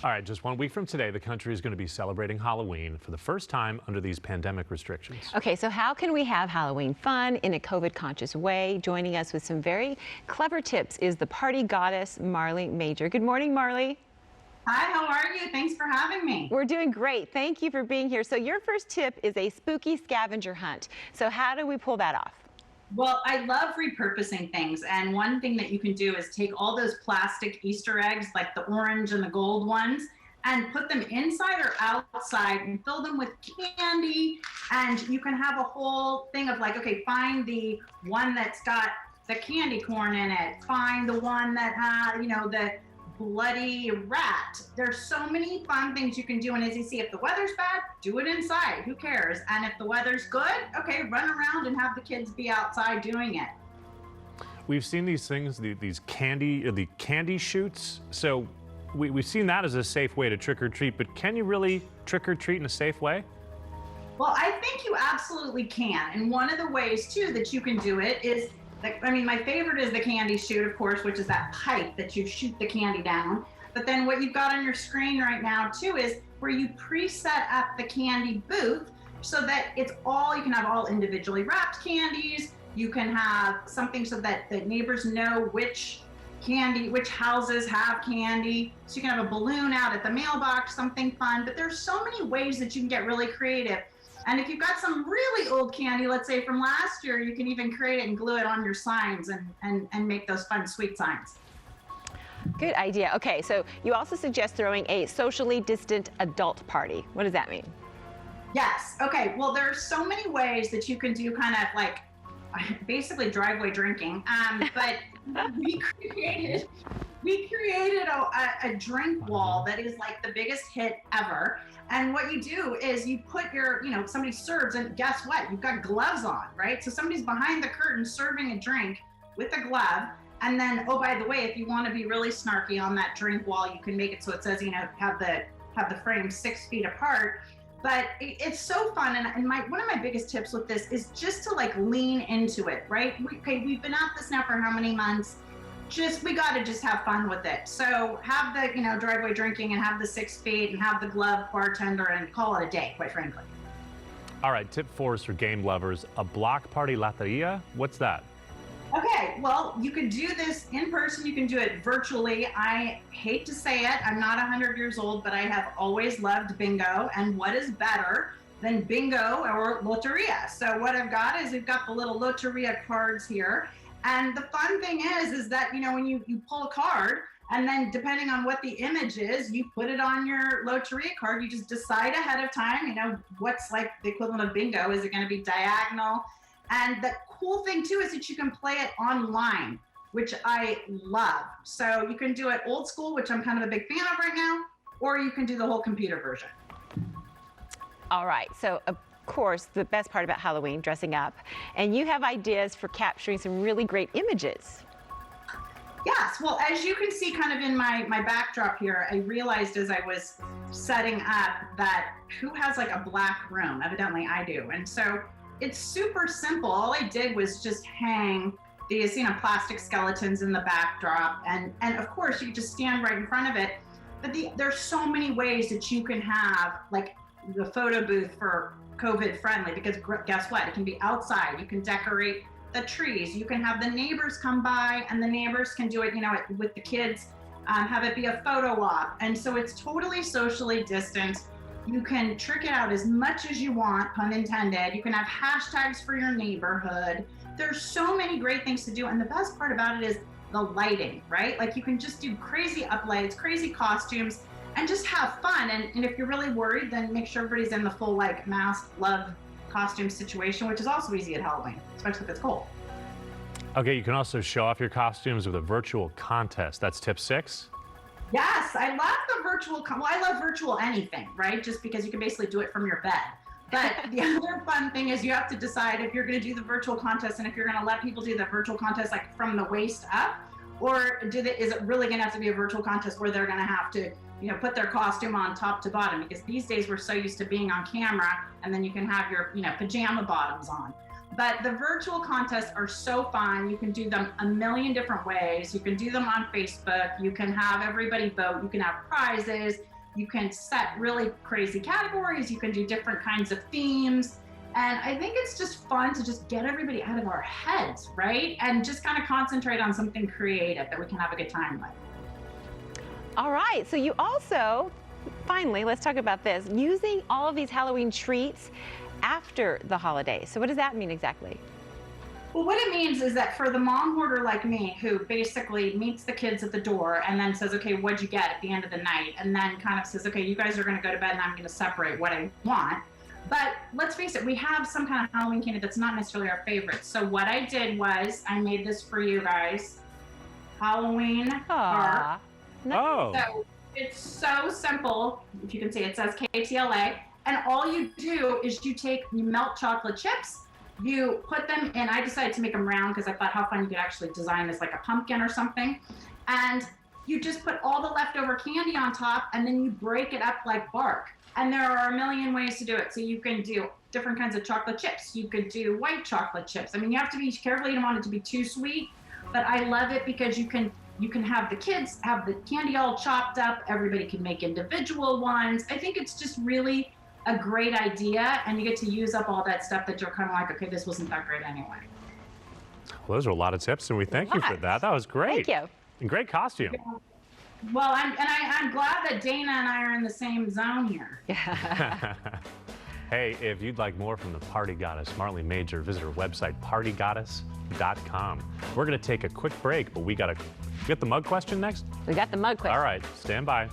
All right, just 1 week from today, the country is going to be celebrating Halloween for the first time under these pandemic restrictions. Okay, so how can we have Halloween fun in a COVID-conscious way? Joining us with some very clever tips is the party goddess, Marley Major. Good morning, Marley. Hi, how are you? Thanks for having me. We're doing great. Thank you for being here. So your first tip is a spooky scavenger hunt. So how do we pull that off? Well, I love repurposing things. And one thing that you can do is take all those plastic Easter eggs, like the orange and the gold ones, and put them inside or outside and fill them with candy. And you can have a whole thing of like, okay, find the one that's got the candy corn in it. Find the one that had, the bloody rat. There's so many fun things you can do. And as you see, if the weather's bad, do it inside. Who cares? And if the weather's good, okay, run around and have the kids be outside doing it. We've seen these things, the candy shoots. So we've seen that as a safe way to trick or treat, but can you really trick or treat in a safe way? Well, I think you absolutely can. And one of the ways too that you can do it is, my favorite is the candy shoot, of course, which is that pipe that you shoot the candy down. But then what you've got on your screen right now too is where you preset up the candy booth so that it's all, you can have all individually wrapped candies. You can have something so that the neighbors know which houses have candy. So you can have a balloon out at the mailbox, something fun. But there's so many ways that you can get really creative. And if you've got some really old candy, let's say from last year, you can even create it and glue it on your signs and make those fun, sweet signs. Good idea. Okay, so you also suggest throwing a socially distant adult party. What does that mean? Yes. Okay. Well, there's so many ways that you can do kind of like basically driveway drinking. But we created a drink wall that is like the biggest hit ever. And what you do is you put your, somebody serves, and guess what? You've got gloves on, right? So somebody's behind the curtain serving a drink with a glove. And then, oh, by the way, if you want to be really snarky on that drink wall, you can make it so it says, have the frame 6 feet apart. But it's so fun. And one of my biggest tips with this is just to like lean into it, right? We've been at this now for how many months? We got to just have fun with it. So have the, driveway drinking and have the 6 feet and have the glove bartender and call it a day, quite frankly. All right, tip 4 is for game lovers. A block party loteria. What's that? Okay, well, you can do this in person. You can do it virtually. I hate to say it. I'm not 100 years old, but I have always loved bingo. And what is better than bingo or loteria? So what I've got is we've got the little loteria cards here. And the fun thing is that, when you pull a card, and then depending on what the image is, you put it on your loteria card. You just decide ahead of time, what's like the equivalent of bingo. Is it going to be diagonal? And the cool thing too is that you can play it online, which I love. So you can do it old school, which I'm kind of a big fan of right now, or you can do the whole computer version. All right, so of course, the best part about Halloween, dressing up, and you have ideas for capturing some really great images. Yes, well, as you can see kind of in my backdrop here, I realized as I was setting up that who has like a black room? Evidently I do. And so it's super simple. All I did was just hang these, plastic skeletons in the backdrop. And of course you can just stand right in front of it. But there's so many ways that you can have like the photo booth for COVID friendly, because guess what? It can be outside. You can decorate the trees. You can have the neighbors come by and the neighbors can do it, with the kids, have it be a photo op. And so it's totally socially distanced. You can trick it out as much as you want, pun intended. You can have hashtags for your neighborhood. There's so many great things to do. And the best part about it is the lighting, right? Like you can just do crazy uplights, crazy costumes, and just have fun. And if you're really worried, then make sure everybody's in the full like mask, glove, costume situation, which is also easy at Halloween, especially if it's cold. Okay, you can also show off your costumes with a virtual contest. That's tip 6. Yes, I love the virtual. Well, I love virtual anything, right? Just because you can basically do it from your bed. But the other fun thing is you have to decide if you're going to do the virtual contest and if you're going to let people do the virtual contest like from the waist up, or is it really going to have to be a virtual contest where they're going to have to, put their costume on top to bottom? Because these days we're so used to being on camera, and then you can have your, pajama bottoms on. But the virtual contests are so fun. You can do them a million different ways. You can do them on Facebook. You can have everybody vote. You can have prizes. You can set really crazy categories. You can do different kinds of themes. And I think it's just fun to just get everybody out of our heads, right? And just kind of concentrate on something creative that we can have a good time with. All right, so you also, finally, let's talk about this, using all of these Halloween treats after the holidays. So what does that mean exactly? Well, what it means is that for the mom hoarder like me, who basically meets the kids at the door and then says, okay, what'd you get at the end of the night? And then kind of says, okay, you guys are going to go to bed and I'm going to separate what I want. But let's face it, we have some kind of Halloween candy that's not necessarily our favorite. So what I did was I made this for you guys. Halloween bar. Oh. So it's so simple. If you can see, it says KTLA. And all you do is you melt chocolate chips, you put them in. I decided to make them round because I thought how fun you could actually design this like a pumpkin or something. And you just put all the leftover candy on top and then you break it up like bark. And there are a million ways to do it. So you can do different kinds of chocolate chips. You could do white chocolate chips. I mean, you have to be careful. You don't want it to be too sweet, but I love it because you can have the kids have the candy all chopped up. Everybody can make individual ones. I think it's just really a great idea, and you get to use up all that stuff that you're kind of like, okay, this wasn't that great anyway. Well, those are a lot of tips, and we thank you for that. That was great. Thank you. And great costume. Yeah. Well, I'm glad that Dana and I are in the same zone here. Yeah. Hey, if you'd like more from the Party Goddess, Marley Major, visit her website, partygoddess.com. We're going to take a quick break, but we get the mug question next? We got the mug question. All right, stand by.